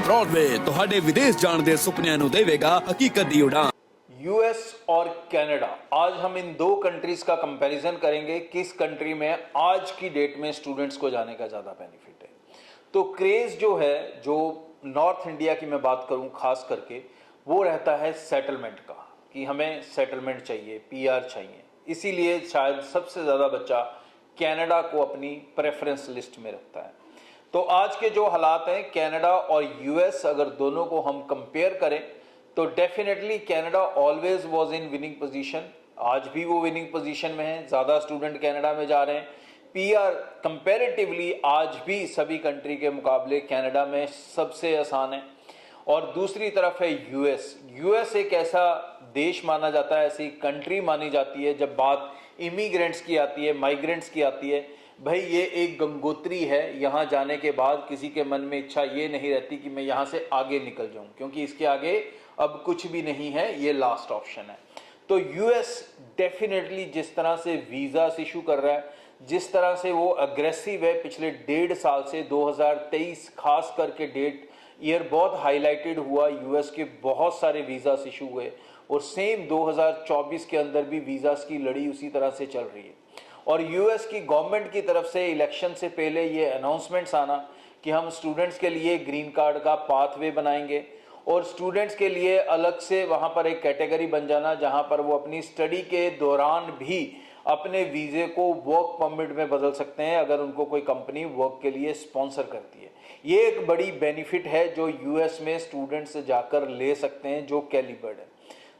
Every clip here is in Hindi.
ब्रॉडवे ਤੁਹਾਡੇ ਵਿਦੇਸ਼ ਜਾਣ ਦੇ ਸੁਪਨਿਆਂ ਨੂੰ ਦੇਵੇਗਾ ਹਕੀਕਤ ਦੀ ਉਡਾਨ। यूएस और कनाडा, आज हम इन दो कंट्रीज का कंपैरिजन करेंगे किस कंट्री में आज की डेट में स्टूडेंट्स को जाने का ज़्यादा बेनिफिट है। तो क्रेज़ जो है, जो नॉर्थ इंडिया की मैं बात करूं खास करके, वो रहता है सेटलमेंट का, कि हमें सेटलमेंट चाहिए, पीआर चाहिए। इसीलिए शायद सबसे ज़्यादा बच्चा कनाडा को अपनी प्रेफरेंस लिस्ट में रखता है। तो आज के जो हालात हैं, कनाडा और यूएस अगर दोनों को हम कंपेयर करें तो definitely Canada always was in winning position, आज भी वो विनिंग पोजीशन में है, ज़्यादा स्टूडेंट कनाडा में जा रहे हैं। पीआर कंपैरेटिवली आज भी सभी कंट्री के मुकाबले कनाडा में सबसे आसान है। और दूसरी तरफ है यूएस। यूएस एक ऐसा देश माना जाता है, ऐसी कंट्री मानी जाती है, जब बात इमिग्रेंट्स की आती है, माइग्रेंट्स की आती है, भाई ये एक गंगोत्री है। यहाँ जाने के बाद किसी के मन में इच्छा ये नहीं रहती कि मैं यहाँ से आगे निकल जाऊँ, क्योंकि इसके आगे अब कुछ भी नहीं है, ये लास्ट ऑप्शन है। तो यूएस डेफिनेटली जिस तरह से वीज़ा इशू कर रहा है, जिस तरह से वो अग्रेसिव है, पिछले 1.5 साल से 2023 खास करके डेट ईयर बहुत हाईलाइटेड हुआ, यूएस के बहुत सारे वीज़ा इशू हुए, और सेम 2024 के अंदर भी वीज़ास की लड़ी उसी तरह से चल रही है। और यूएस की गवर्नमेंट की तरफ से इलेक्शन से पहले ये अनाउंसमेंट्स आना कि हम स्टूडेंट्स के लिए ग्रीन कार्ड का पाथवे बनाएंगे, और स्टूडेंट्स के लिए अलग से वहाँ पर एक कैटेगरी बन जाना जहाँ पर वो अपनी स्टडी के दौरान भी अपने वीज़े को वर्क परमिट में बदल सकते हैं, अगर उनको कोई कंपनी वर्क के लिए स्पॉन्सर करती है। ये एक बड़ी बेनिफिट है जो यूएस में स्टूडेंट्स जाकर ले सकते हैं, जो कैलिबर्ड है।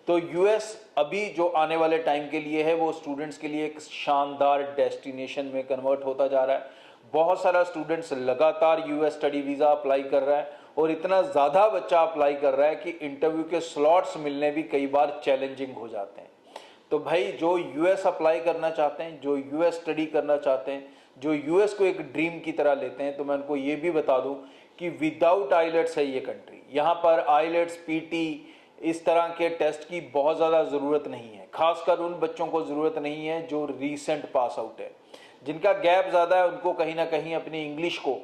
तो यूएस अभी जो आने वाले टाइम के लिए है, वो स्टूडेंट्स के लिए एक शानदार डेस्टिनेशन में कन्वर्ट होता जा रहा है। बहुत सारा स्टूडेंट्स लगातार यूएस स्टडी वीज़ा अप्लाई कर रहा है, और इतना ज़्यादा बच्चा अप्लाई कर रहा है कि इंटरव्यू के स्लॉट्स मिलने भी कई बार चैलेंजिंग हो जाते हैं। तो भाई जो यूएस अप्लाई करना चाहते हैं, जो यूएस स्टडी करना चाहते हैं, जो यूएस को एक ड्रीम की तरह लेते हैं, तो मैं उनको ये भी बता दूं कि विदाउट आइलेट्स है ये कंट्री। यहाँ पर आइलेट्स, पीटी, इस तरह के टेस्ट की बहुत ज़्यादा ज़रूरत नहीं है। खासकर उन बच्चों को ज़रूरत नहीं है जो रीसेंट पास आउट है, जिनका गैप ज़्यादा है, उनको कहीं ना कहीं अपनी इंग्लिश को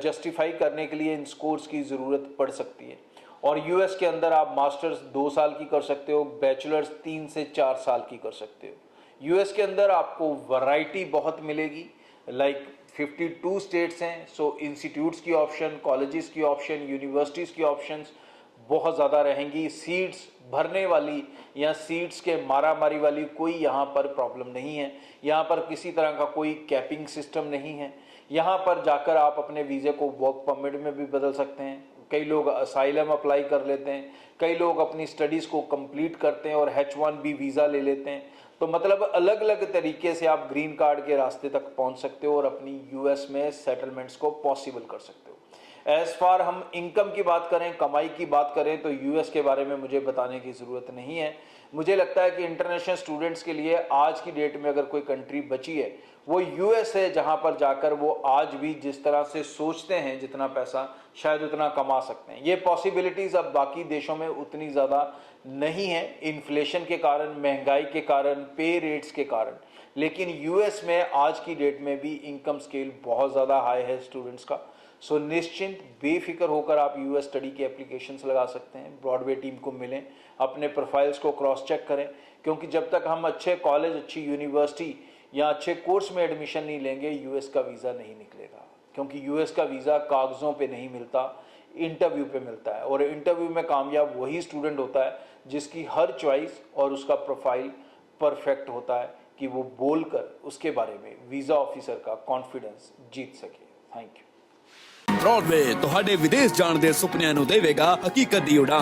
जस्टिफाई करने के लिए इन स्कोर्स की ज़रूरत पड़ सकती है। और यूएस के अंदर आप मास्टर्स 2 साल की कर सकते हो, बैचलर्स 3 से 4 साल की कर सकते हो। यूएस के अंदर आपको वैरायटी बहुत मिलेगी, लाइक 52 स्टेट्स हैं, सो इंस्टीट्यूट्स की ऑप्शन, कॉलेजेस की ऑप्शन, यूनिवर्सिटीज़ की ऑप्शंस बहुत ज़्यादा रहेंगी। सीट्स भरने वाली या सीट्स के मारामारी वाली कोई यहाँ पर प्रॉब्लम नहीं है। यहाँ पर किसी तरह का कोई कैपिंग सिस्टम नहीं है। यहाँ पर जाकर आप अपने वीज़े को वर्क परमिट में भी बदल सकते हैं। कई लोग असाइलम अप्लाई कर लेते हैं, कई लोग अपनी स्टडीज़ को कंप्लीट करते हैं और H1B वीज़ा ले लेते हैं। तो मतलब अलग अलग तरीके से आप ग्रीन कार्ड के रास्ते तक पहुँच सकते हो और अपनी यूएस में सेटलमेंट्स को पॉसिबल कर सकते हो। एज फार हम इनकम की बात करें, कमाई की बात करें, तो यूएस के बारे में मुझे बताने की ज़रूरत नहीं है। मुझे लगता है कि इंटरनेशनल स्टूडेंट्स के लिए आज की डेट में अगर कोई कंट्री बची है, वो यूएस है, जहां पर जाकर वो आज भी जिस तरह से सोचते हैं जितना पैसा शायद उतना कमा सकते हैं। ये पॉसिबिलिटीज़ अब बाकी देशों में उतनी ज़्यादा नहीं है, इन्फ्लेशन के कारण, महंगाई के कारण, पे रेट्स के कारण। लेकिन यूएस में आज की डेट में भी इनकम स्केल बहुत ज़्यादा हाई है स्टूडेंट्स का। सो निश्चिंत बेफिक्र होकर आप यूएस स्टडी के एप्लीकेशंस लगा सकते हैं। ब्रॉडवे टीम को मिलें, अपने प्रोफाइल्स को क्रॉस चेक करें, क्योंकि जब तक हम अच्छे कॉलेज, अच्छी यूनिवर्सिटी या अच्छे कोर्स में एडमिशन नहीं लेंगे, यूएस का वीज़ा नहीं निकलेगा। क्योंकि यूएस का वीज़ा कागज़ों पे नहीं मिलता, इंटरव्यू पे मिलता है, और इंटरव्यू में कामयाब वही स्टूडेंट होता है जिसकी हर चॉइस और उसका प्रोफाइल परफेक्ट होता है कि वो बोलकर उसके बारे में वीज़ा ऑफिसर का कॉन्फिडेंस जीत सके। Thank you. ब्रॉडवे ਤੁਹਾਡੇ ਵਿਦੇਸ਼ ਜਾਣ ਦੇ ਸੁਪਨਿਆਂ ਨੂੰ ਦੇਵੇਗਾ ਹਕੀਕਤ ਦੀ ਉਡਾਨ।